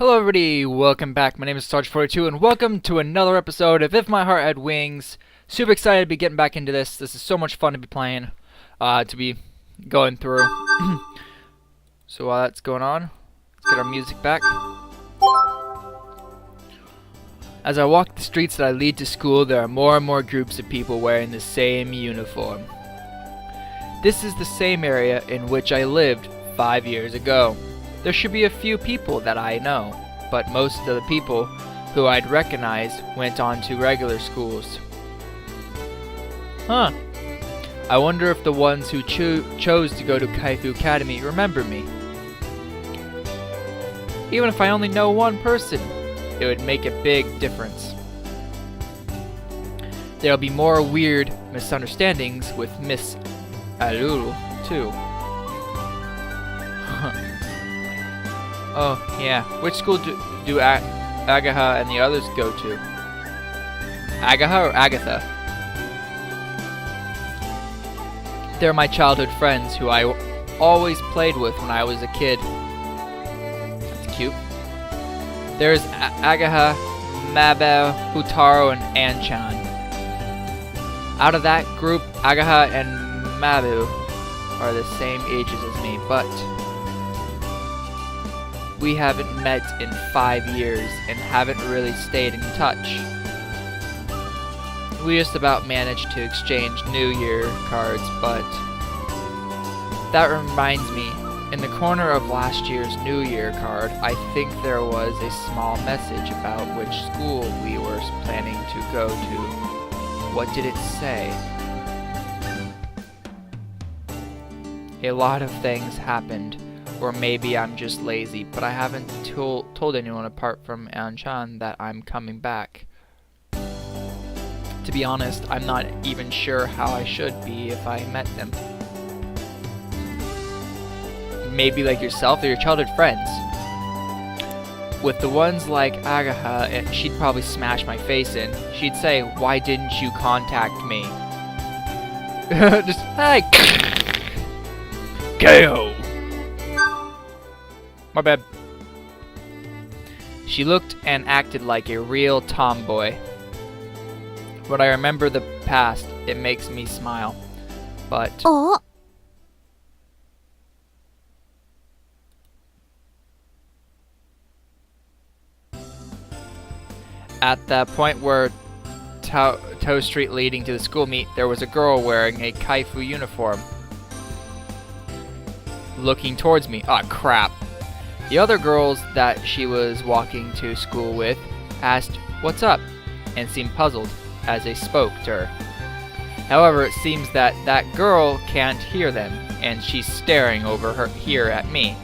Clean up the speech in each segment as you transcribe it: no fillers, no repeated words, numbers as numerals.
Hello everybody, welcome back. My name is Sarge42 and welcome to another episode of If My Heart Had Wings. Super excited to be getting back into this. This is so much fun to be playing, to be going through. So while that's going on, let's get our music back. As I walk the streets that I lead to school, there are more and more groups of people wearing the same uniform. This is the same area in which I lived 5 years ago. There should be a few people that I know, but most of the people who I'd recognize went on to regular schools. Huh. I wonder if the ones who chose to go to Kaifu Academy remember me. Even if I only know one person, it would make a big difference. There'll be more weird misunderstandings with Miss Alulu, too. Oh, yeah. Which school do Agaha and the others go to? Agaha or Agatha? They're my childhood friends who I always played with when I was a kid. That's cute. There's Agaha, Mabel, Hutaro, and Anchan. Out of that group, Agaha and Mabu are the same ages as me, but we haven't met in 5 years and haven't really stayed in touch. We just about managed to exchange New Year cards, but that reminds me, in the corner of last year's New Year card, I think there was a small message about which school we were planning to go to. What did it say? A lot of things happened. Or maybe I'm just lazy, but I haven't told anyone apart from Anchan that I'm coming back. To be honest, I'm not even sure how I should be if I met them. Maybe like yourself or your childhood friends. With the ones like Agaha, she'd probably smash my face in. She'd say, "Why didn't you contact me?" Just, hey! KO! My bad. She looked and acted like a real tomboy. When I remember the past, it makes me smile. But at the point where Toe Street leading to the school meet, there was a girl wearing a Kaifu uniform. Looking towards me. Ah, crap. The other girls that she was walking to school with asked, "What's up?" and seemed puzzled as they spoke to her. However, it seems that that girl can't hear them, and she's staring over here at me.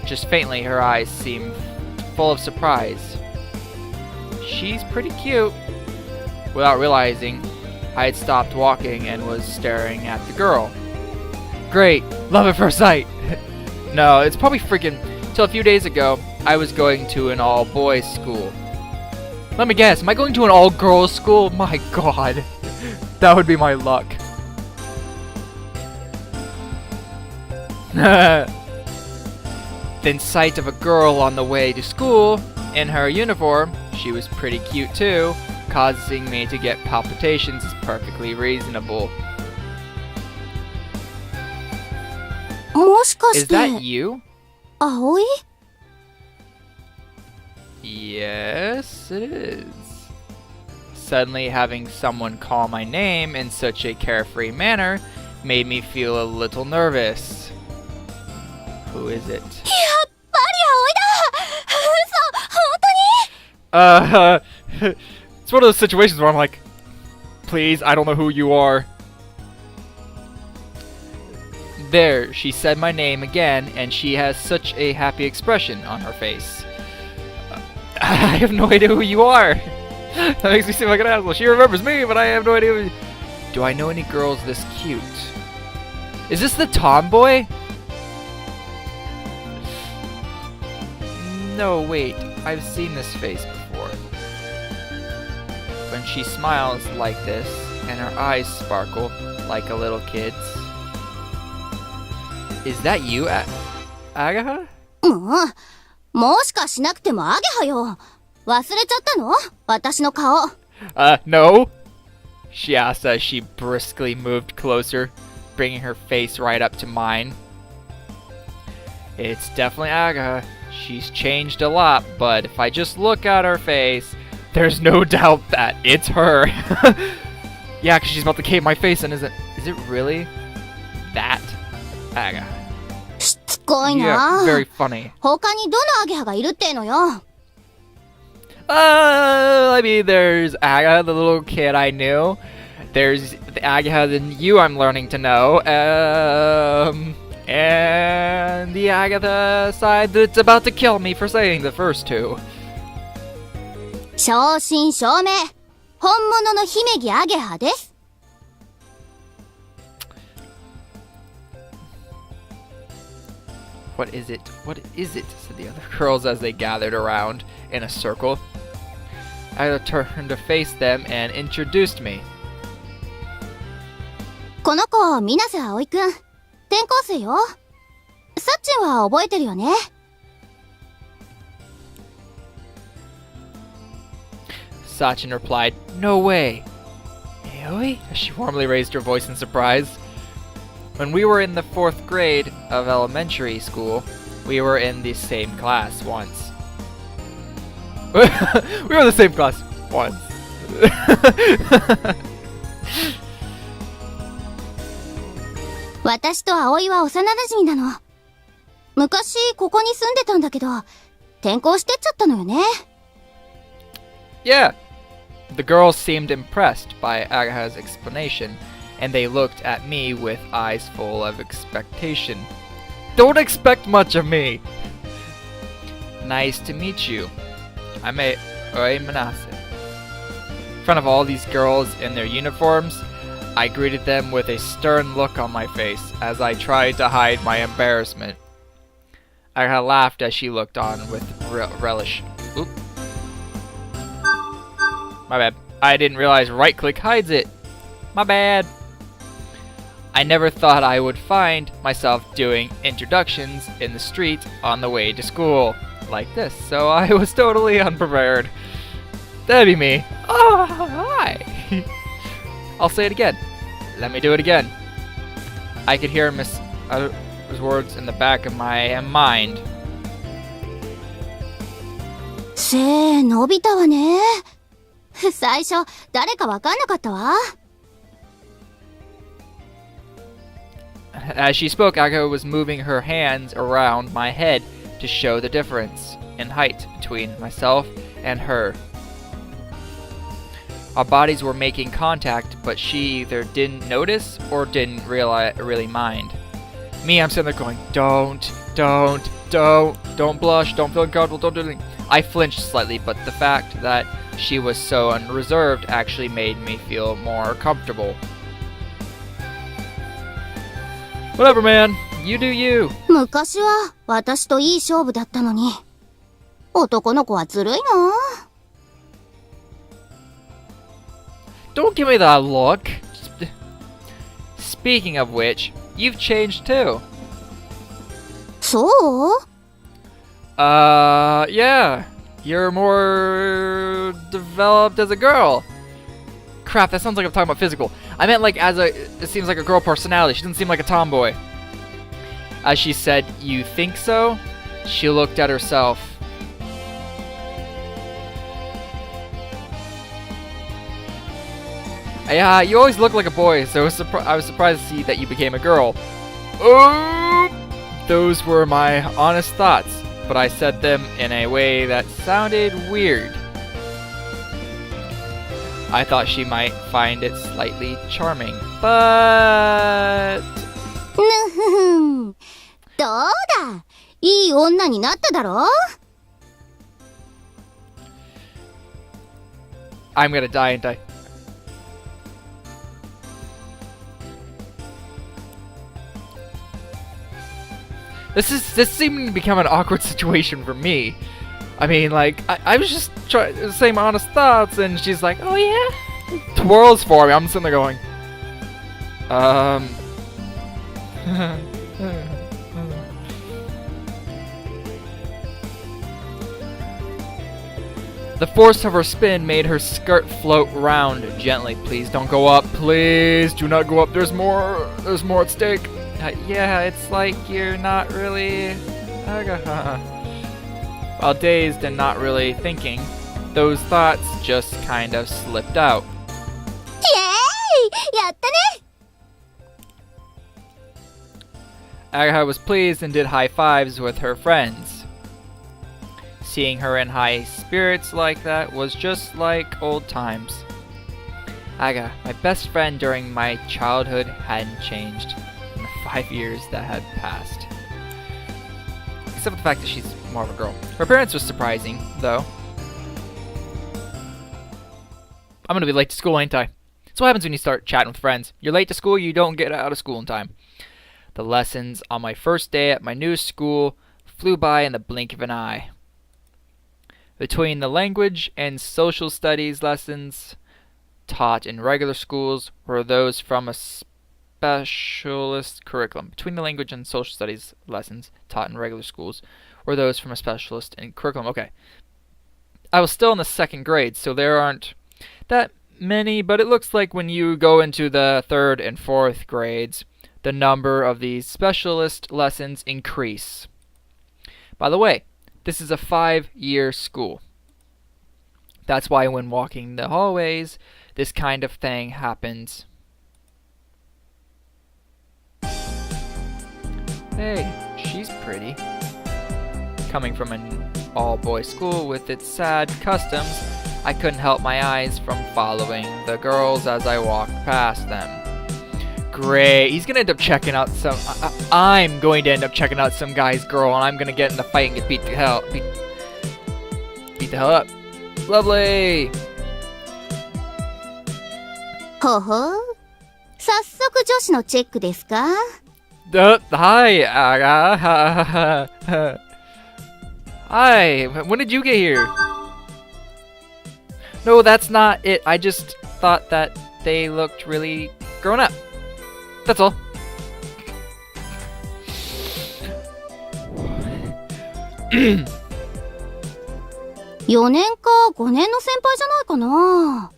Just faintly, her eyes seem full of surprise. She's pretty cute. Without realizing, I had stopped walking and was staring at the girl. Great, love at first sight. No, it's probably freaking... Till a few days ago, I was going to an all-boys school. Let me guess, am I going to an all-girls school? My god. That would be my luck. Then sight of a girl on the way to school, in her uniform, she was pretty cute too, causing me to get palpitations is perfectly reasonable. Is that you? Aoi? Yes, it is. Suddenly having someone call my name in such a carefree manner made me feel a little nervous. Who is it? It's one of those situations where I'm like, please, I don't know who you are. There, she said my name again, and she has such a happy expression on her face. I have no idea who you are. That makes me seem like an asshole. She remembers me, but I have no idea who... Do I know any girls this cute? Is this the tomboy? No, wait. I've seen this face before. When she smiles like this, and her eyes sparkle like a little kid's. Is that you, Agaha? もしかしなくてもアゲハよ。忘れちゃったの？私の顔。No? She asked as she briskly moved closer, bringing her face right up to mine. It's definitely Aga. She's changed a lot, but if I just look at her face, there's no doubt that it's her. Yeah, because she's about to cave my face, and is it really that Aga? しつこいな。 Yeah, very funny. 他にどのアゲハがいるってのよ。I mean, there's Aga, the little kid I knew. There's the Aga than you I'm learning to know. And the Agatha side that's about to kill me for saying the first two. 正真正銘、本物の姫木アゲハです。What is it? What is it? Said the other girls as they gathered around in a circle. Agatha turned to face them and introduced me. この子、水瀬葵くん。転校生よ。サッチンは覚えてるよね。Sachin replied, "No way." Aoi? She warmly raised her voice in surprise. When we were in the 4th grade of elementary school, we were in the same class once. We were in the same class once. 私と葵は幼馴染なの。昔ここに住んでたんだけど、転校してっちゃったのよね。Yeah. The girls seemed impressed by Agaha's explanation, and they looked at me with eyes full of expectation. Don't expect much of me. Nice to meet you. I'm Oi Manase. In front of all these girls in their uniforms, I greeted them with a stern look on my face as I tried to hide my embarrassment. Agaha laughed as she looked on with relish. Oop. My bad. I didn't realize right-click hides it. My bad. I never thought I would find myself doing introductions in the street on the way to school like this, so I was totally unprepared. That'd be me. Oh, hi. I'll say it again. Let me do it again. I could hear Miss words in the back of my mind. 背伸びたわね。最初誰かわかんなかったわ。As she spoke, Aga was moving her hands around my head to show the difference in height between myself and her. Our bodies were making contact, but she either didn't notice or didn't really mind. Me, I'm sitting there going, don't blush, don't feel uncomfortable, don't do anything. I flinched slightly, but the fact that she was so unreserved actually made me feel more comfortable. Whatever, man. You do you. 昔は私といい勝負だったのに。男の子はずるいな。Don't give me that look. Speaking of which, you've changed too. そう？ Yeah. You're more developed as a girl. Crap, that sounds like I'm talking about physical. I meant like it seems like a girl personality. She doesn't seem like a tomboy. As she said, "You think so?" She looked at herself. Yeah, you always look like a boy, so I was surprised to see that you became a girl. Oh, those were my honest thoughts, but I said them in a way that sounded weird. I thought she might find it slightly charming, but... ぬふふん。どうだ、いい女になっただろ？ I'm gonna die and die. This seeming to become an awkward situation for me. I mean, like, I was just saying my honest thoughts, and she's like, "Oh yeah," twirls for me. I'm sitting there going, The force of her spin made her skirt float round gently. Please don't go up. Please do not go up. There's more at stake. Yeah, it's like you're not really... While dazed and not really thinking, those thoughts just kind of slipped out. Yay! やったね! Agatha was pleased and did high fives with her friends. Seeing her in high spirits like that was just like old times. Agatha, my best friend during my childhood, hadn't changed in the 5 years that had passed. Except for the fact that she's more of a girl. Her appearance was surprising, though. I'm gonna be late to school, ain't I? That's what happens when you start chatting with friends. You're late to school, you don't get out of school in time. The lessons on my first day at my new school flew by in the blink of an eye. Between the language and social studies lessons taught in regular schools were those from a specialist curriculum. Between the language and social studies lessons taught in regular schools were those from a specialist in curriculum. Okay. I was still in the second grade, so there aren't that many, but it looks like when you go into the third and fourth grades, the number of these specialist lessons increase. By the way, this is a 5-year school. That's why when walking the hallways, this kind of thing happens. Hey, she's pretty. Coming from an all-boys school with its sad customs, I couldn't help my eyes from following the girls as I walked past them. Great, he's gonna end up checking out some... I'm going to end up checking out some guy's girl, and I'm gonna get in the fight and get beat the hell up. Lovely! ほほう。早速女子のチェックですか? Hi, Hi, when did you get here? No, that's not it. I just thought that they looked really grown up. That's all. ?4 年か5年の先輩じゃないかな?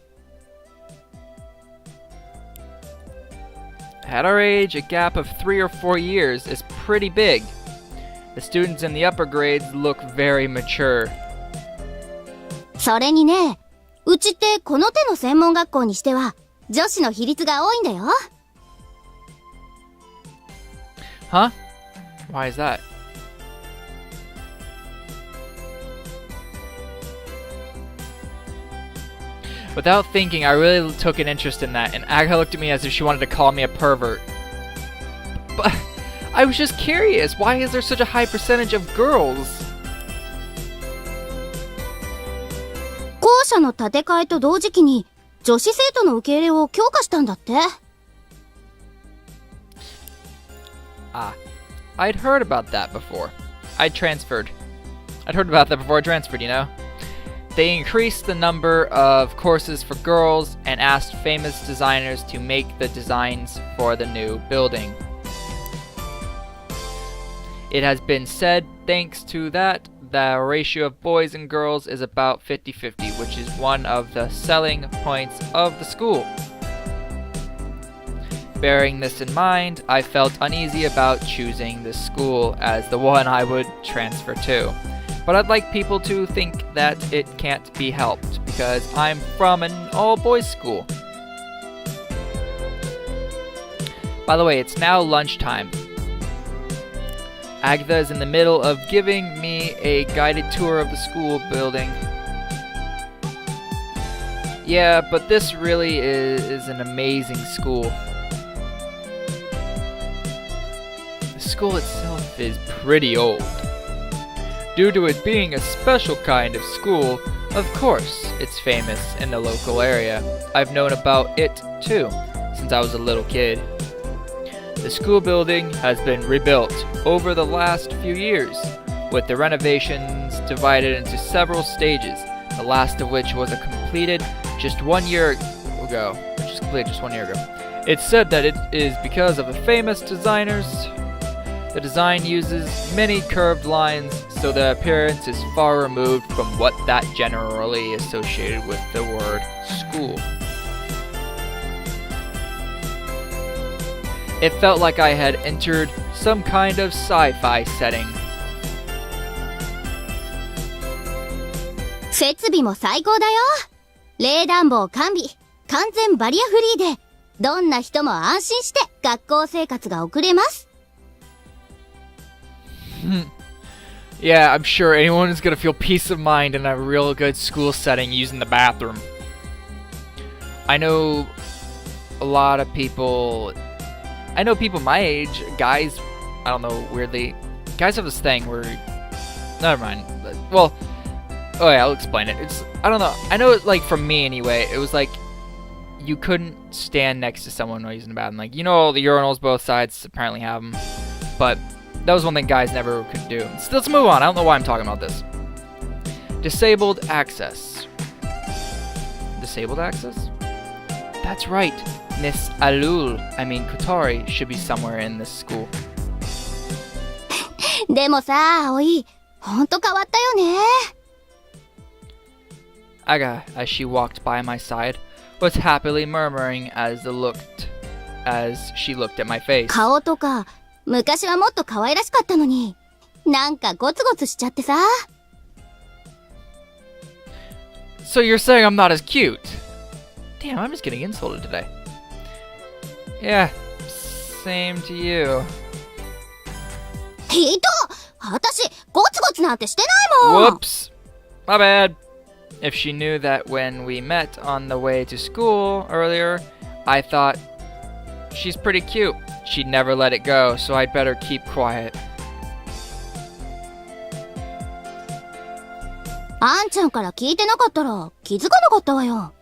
At our age, a gap of 3 or 4 years is pretty big. The students in the upper grades look very mature. それにね、うちってこの手の専門学校にしては女子の比率が多いんだよ。Huh? Why is that? Without thinking, I really took an interest in that, and Agatha looked at me as if she wanted to call me a pervert. But I was just curious, why is there such a high percentage of girls? 校舎の建て替えと同時期に女子生徒の受け入れを強化したんだって。I'd heard about that before. I'd heard about that before I transferred, you know? They increased the number of courses for girls and asked famous designers to make the designs for the new building. It has been said, thanks to that, the ratio of boys and girls is about 50-50, which is one of the selling points of the school. Bearing this in mind, I felt uneasy about choosing this school as the one I would transfer to. But I'd like people to think that it can't be helped, because I'm from an all-boys school. By the way, it's now lunchtime. Agatha is in the middle of giving me a guided tour of the school building. Yeah, but this really is an amazing school. The school itself is pretty old. Due to it being a special kind of school, of course, it's famous in the local area. I've known about it too, since I was a little kid. The school building has been rebuilt over the last few years, with the renovations divided into several stages, the last of which was completed just 1 year ago. It's said that it is because of the famous designers The design uses many curved lines, so the appearance is far removed from what that generally associated with the word school. It felt like I had entered some kind of sci-fi setting. 設備も最高だよ。冷暖房完備、完全バリアフリーで、どんな人も安心して学校生活が送れます。Yeah, I'm sure anyone is gonna feel peace of mind in a real good school setting using the bathroom. I know a lot of people. I know people my age, guys. I don't know. Weirdly, guys have this thing where. Never mind. Well, oh yeah, I'll explain it. It's I don't know. I know it like from me anyway. It was like you couldn't stand next to someone while using the bathroom. Like the urinals both sides apparently have them, but. That was one thing guys never could do. So let's move on. I don't know why I'm talking about this. Disabled access. Disabled access? That's right. Miss Kotori should be somewhere in this school. でもさ、葵、ほんと変わったよね。Aga, as she walked by my side, was happily murmuring as she looked at my face. 顔とか、昔はもっと可愛らしかったのに、なんかゴツゴツしちゃってさ。So you're saying I'm not as cute? Damn, I'm just getting insulted today. Yeah, same to you. ひどっ！私、ゴツゴツなんてしてないもん！ Whoops. My bad. If she knew that when we met on the way to school earlier, I thought she's pretty cute. She'd never let it go, so I'd better keep quiet. あんちゃんから聞いてなかったら気づかなかったわよ。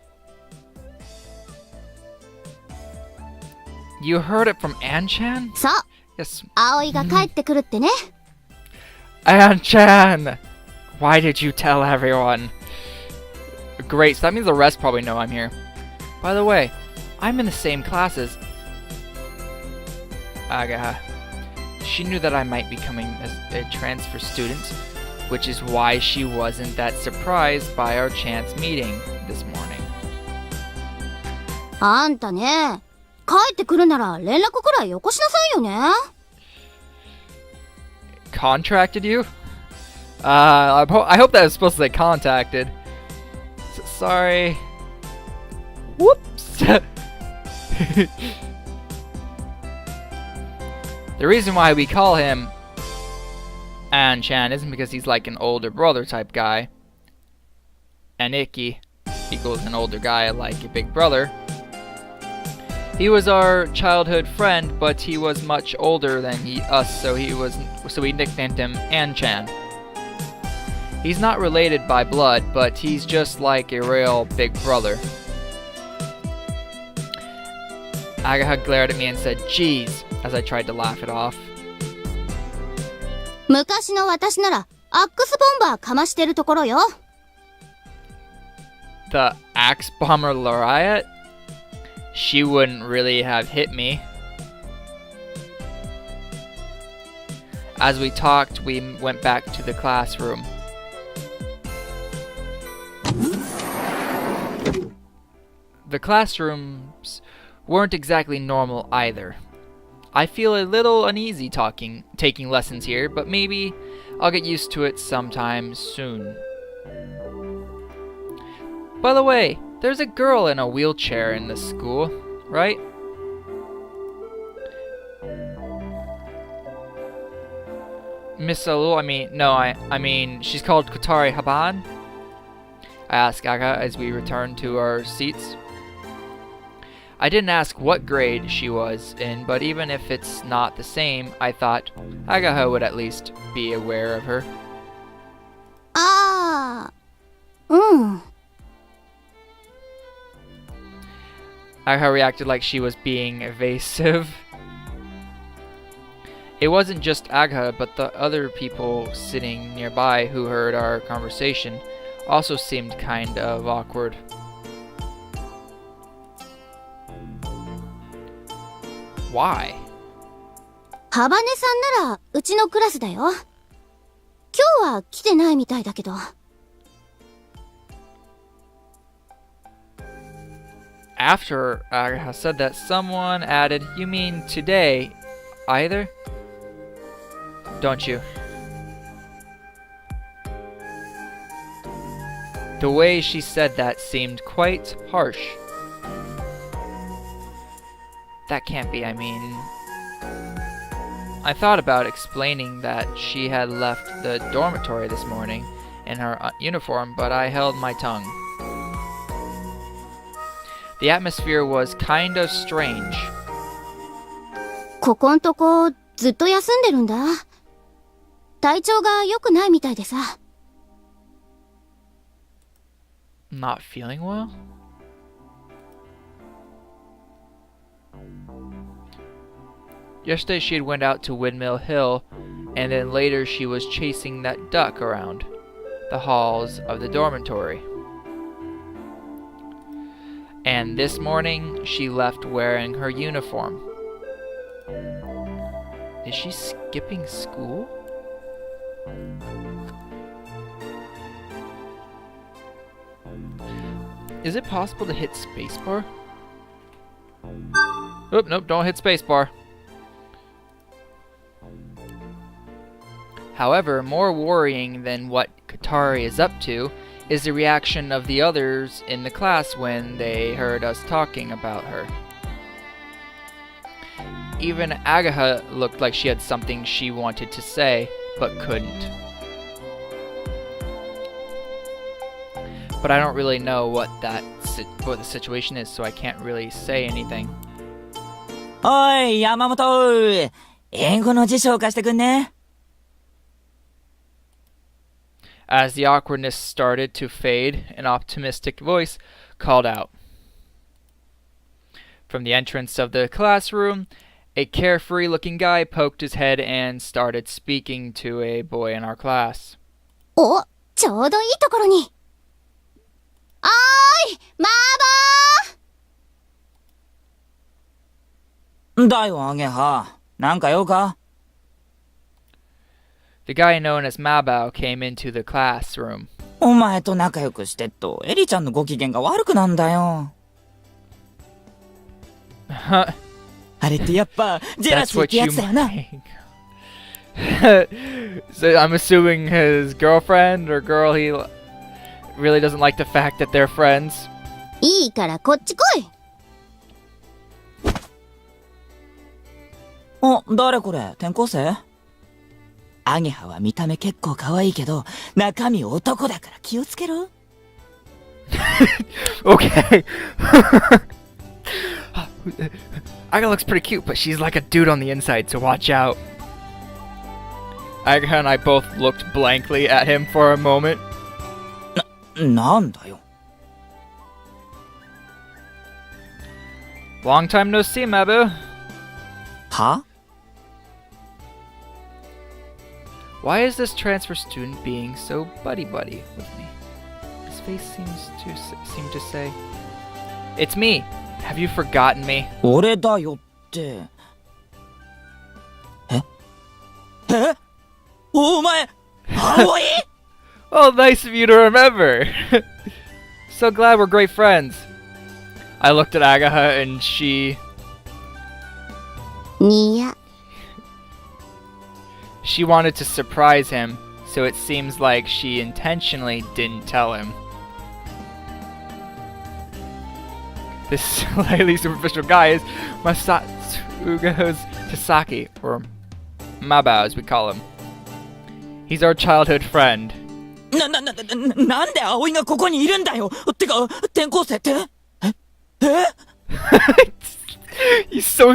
You heard it from An-chan? そう。Yes. 葵が帰ってくるってね。An-chan! Why did you tell everyone? Great, so that means the rest probably know I'm here. By the way, I'm in the same class as Aga. She knew that I might be coming as a transfer student, which is why she wasn't that surprised by our chance meeting this morning. あんたね、帰ってくるなら連絡くらいよこしなさいよね。Contracted you? I hope that was supposed to say contacted. Sorry. Whoops. The reason why we call him An-chan isn't because he's like an older brother type guy. Aniki equals an older guy like a big brother. He was our childhood friend, but he was much older than us, so we nicknamed him An-chan. He's not related by blood, but he's just like a real big brother. Aga glared at me and said, "Geez," as I tried to laugh it off. 昔の私ならアックスボンバーかましてるところよ。The axe bomber Lariat? She wouldn't really have hit me. As we talked, we went back to the classroom. The classrooms weren't exactly normal either. I feel a little uneasy taking lessons here, but maybe I'll get used to it sometime soon. By the way, there's a girl in a wheelchair in this school, right? Miss Alu, I mean, she's called Kotari Haban? I asked Aga as we returned to our seats. I didn't ask what grade she was in, but even if it's not the same, I thought Agaha would at least be aware of her. ああ、うん。Agaha reacted like she was being evasive. It wasn't just Agha, but the other people sitting nearby who heard our conversation also seemed kind of awkward. Why? ハバネさんならうちのクラスだよ。今日は来てないみたいだけど。After Agaha said that, someone added, "You mean today, either? Don't you?" The way she said that seemed quite harsh. That can't be, I mean... I thought about explaining that she had left the dormitory this morning in her uniform, but I held my tongue. The atmosphere was kind of strange. ここんとこずっと休んでるんだ。体調が良くないみたいでさ。Not feeling well? Yesterday she had went out to Windmill Hill, and then later she was chasing that duck around the halls of the dormitory. And this morning she left wearing her uniform. Is she skipping school? Is it possible to hit spacebar? Oop, nope, don't hit spacebar. However, more worrying than what Katari is up to is the reaction of the others in the class when they heard us talking about her. Even Agaha looked like she had something she wanted to say, but couldn't. But I don't really know what the situation is, so I can't really say anything. おい、山本、英語の辞書を貸してくんね。As the awkwardness started to fade, an optimistic voice called out. From the entrance of the classroom, a carefree-looking guy poked his head and started speaking to a boy in our class. お、ちょうどいいところに。おーい、マーボー。だよ、アゲハ。なんか用か？ The guy known as Mabao came into the classroom. お前と仲良くしてっと、エリちゃんのご機嫌が悪くなんだよ。あれってやっぱ、ジェラシーってやつだよな。So I'm assuming his girlfriend or girl, he really doesn't like the fact that they're friends. いいからこっち来い。お、誰これ？転校生？アゲハは見た目結構可愛いけど、中身男だから気をつけろ。Okay. Aga looks pretty cute, but she's like a dude on the inside, so watch out. Aga and I both looked blankly at him for a moment. なんだよ。Long time no see, Mabu. は？ Why is this transfer student being so buddy-buddy with me? His face seem to say, "It's me. Have you forgotten me?" 俺だよって。え？お前、青い？ Oh, nice of you to remember. So glad we're great friends. I looked at Agaha and she... にや。She wanted to surprise him, so it seems like she intentionally didn't tell him. This slightly superficial guy is Masatsuga's Tasaki, or Mabao as we call him. He's our childhood friend. なんで葵がここにいるんだよ。てか、転校生って？He's so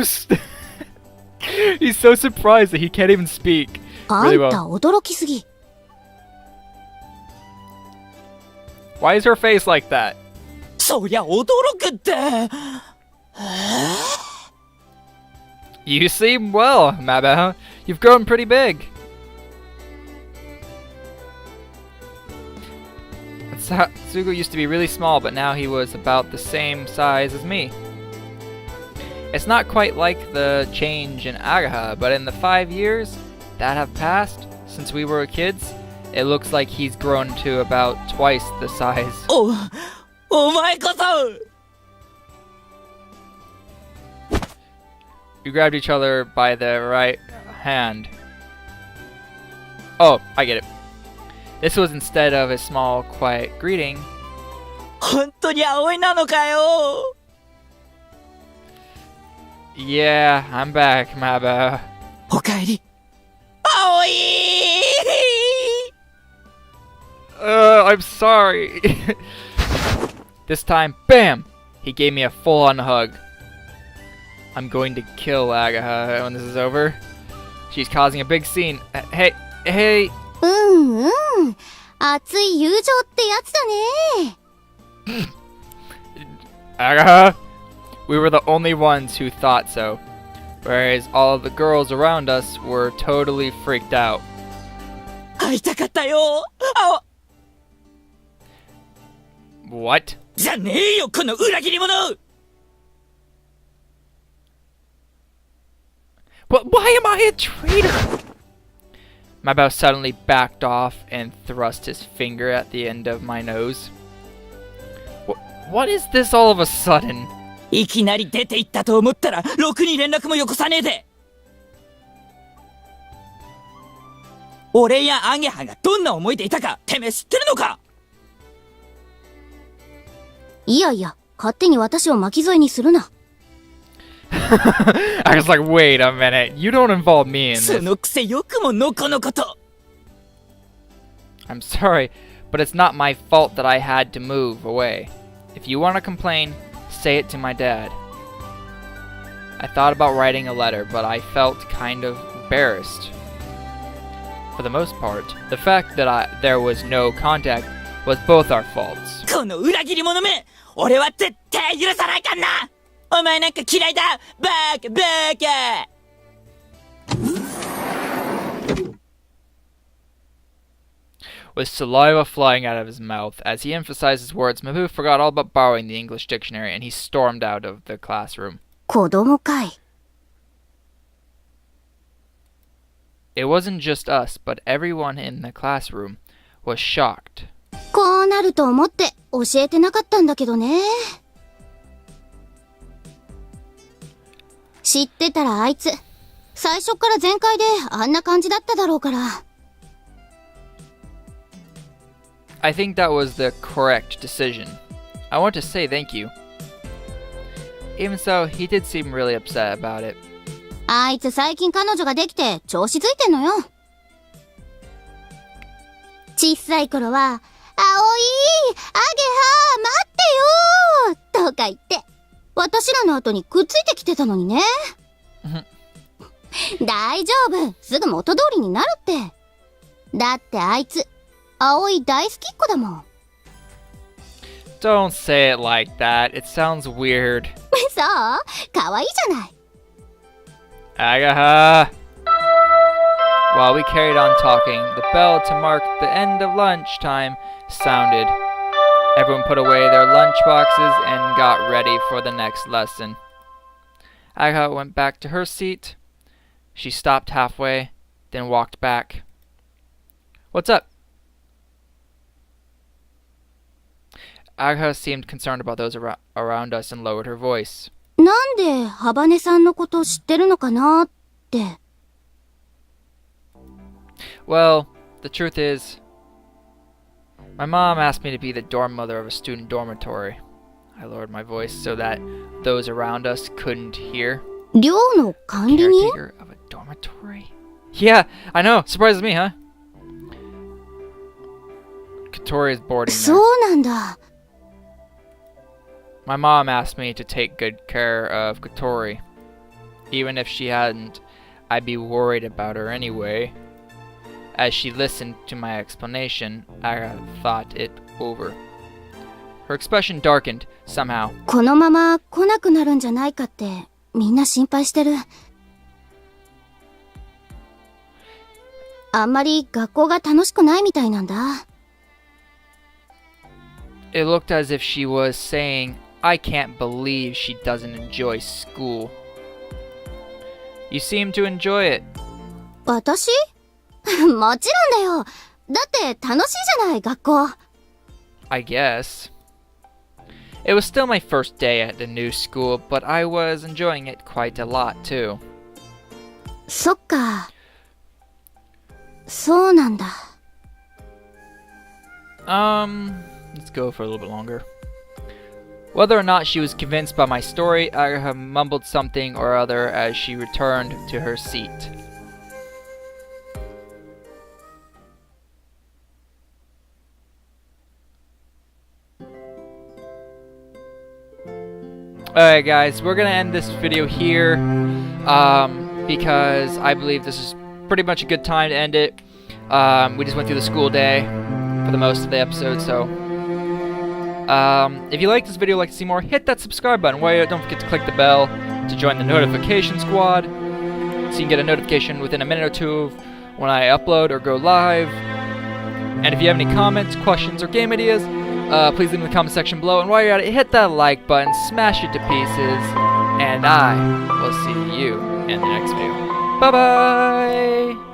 surprised that he can't even speak. あんた驚きすぎ。Why is her face like that? そりゃ驚くって。You seem well, Mabao. You've grown pretty big. Satsugu used to be really small, but now he was about the same size as me. It's not quite like the change in Agaha, but in the 5 years that have passed since we were kids, it looks like he's grown to about twice the size. お前こそ You grabbed each other by the right hand. Oh, I get it. This was instead of a small, quiet greeting. 本当に葵なのかよ Yeah, I'm back, Maba. おかえり葵 I'm sorry. This time, bam! He gave me a full-on hug. I'm going to kill Agaha when this is over. She's causing a big scene. Hey. うんうん。熱い友情ってやつだね。Agaha! We were the only ones who thought so, whereas all of the girls around us were totally freaked out. 会いたかったよ What? じゃねえよこの裏切り者 But why am I a traitor? Mabao suddenly backed off and thrust his finger at the end of my nose. What is this all of a sudden? いきなり出て行ったと思ったらろくに連絡もよこさねえで俺やアゲハがどんな思いでいたかてめえ知ってるのかいやいや、勝手に私を巻き添えにするな。I was like, wait a minute, you don't involve me in そ this. のくせよくものこのこと I'm sorry, but it's not my fault that I had to move away. If you want to complain, say it to my dad. I thought about writing a letter, but I felt kind of embarrassed. For the most part, the fact that there was no contact was both our faults. この裏切り者め俺は絶対許さないかんなお前なんか嫌いだバカバカ With saliva flying out of his mouth as he emphasized his words, Mabu forgot all about borrowing the English dictionary and he stormed out of the classroom. 子供かい。It wasn't just us, but everyone in the classroom was shocked. こうなると思って教えてなかったんだけどね。知ってたらあいつ、最初から全開であんな感じだっただろうから。I think that was the correct decision. I want to say thank you. Even so, he did seem really upset about it. あいつ最近彼女ができて調子づいてんのよ。小さい頃は、葵、アゲハ、待ってよーとか言って、私らの後にくっついてきてたのにね。大丈夫、すぐ元通りになるって。だってあいつ、葵大好きっ子だもん。Don't say it like that. It sounds weird. そうかわいいじゃない。Agaha! While we carried on talking, the bell to mark the end of lunchtime sounded. Everyone put away their lunchboxes and got ready for the next lesson. Agaha went back to her seat. She stopped halfway, then walked back. What's up? Agaha seemed concerned about those around us and lowered her voice. なんでハバネさんのこと知ってるのかなって。Well, the truth is, my mom asked me to be the dorm mother of a student dormitory. I lowered my voice so that those around us couldn't hear. 寮の管理人 Caretaker of a dormitory? Yeah, I know. Surprises me, huh? Katori is boarding そ there. うなんだ。My mom asked me to take good care of Katori. Even if she hadn't, I'd be worried about her anyway. As she listened to my explanation, I thought it over. Her expression darkened, somehow. このまま来なくなるんじゃないかってみんな心配してる。あんまり学校が楽しくないみたいなんだ。It looked as if she was saying, I can't believe she doesn't enjoy school. You seem to enjoy it. 私もちろんだよ。だって楽しいじゃない、学校。I guess. It was still my first day at the new school, but I was enjoying it quite a lot too. そっか。そうなんだ。Let's go for a little bit longer. Whether or not she was convinced by my story, Agatha mumbled something or other as she returned to her seat. Alright guys, we're gonna end this video here, because I believe this is pretty much a good time to end it. We just went through the school day for the most of the episode, so if you like this video, like to see more, hit that subscribe button. Don't forget to click the bell to join the notification squad, so you can get a notification within a minute or two when I upload or go live. And if you have any comments, questions, or game ideas, please leave in the comment section below. And while you're at it, hit that like button, smash it to pieces, and I will see you in the next video. Bye bye!